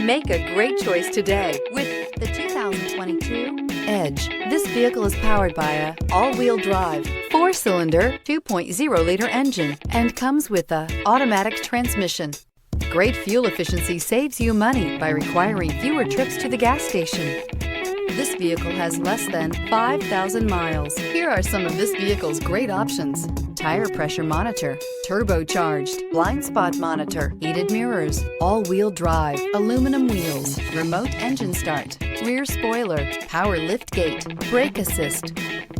Make a great choice today with the 2022 Edge. This vehicle is powered by a all-wheel drive, 4-cylinder, 2.0-liter engine and comes with a automatic transmission. Great fuel efficiency saves you money by requiring fewer trips to the gas station. This vehicle has less than 5,000 miles. Here are some of this vehicle's great options: tire pressure monitor, turbocharged, blind spot monitor, heated mirrors, all-wheel drive, aluminum wheels, remote engine start, rear spoiler, power liftgate, brake assist.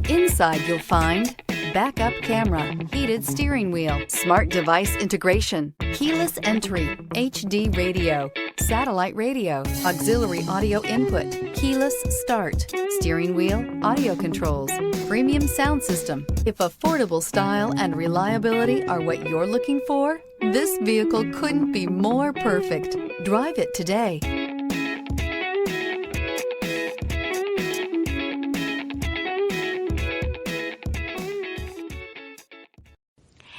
Inside you'll find backup camera, heated steering wheel, smart device integration, keyless entry, HD radio, satellite radio, auxiliary audio input, keyless start, steering wheel audio controls, premium sound system. If affordable style and reliability are what you're looking for, this vehicle couldn't be more perfect. Drive it today.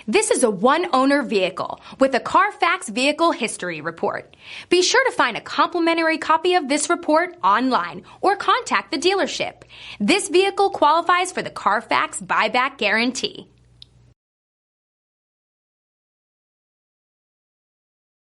This is a one-owner vehicle with a Carfax Vehicle History Report. Be sure to find a complimentary copy of this report online or contact the dealership. This vehicle qualifies for the Carfax Buyback Guarantee.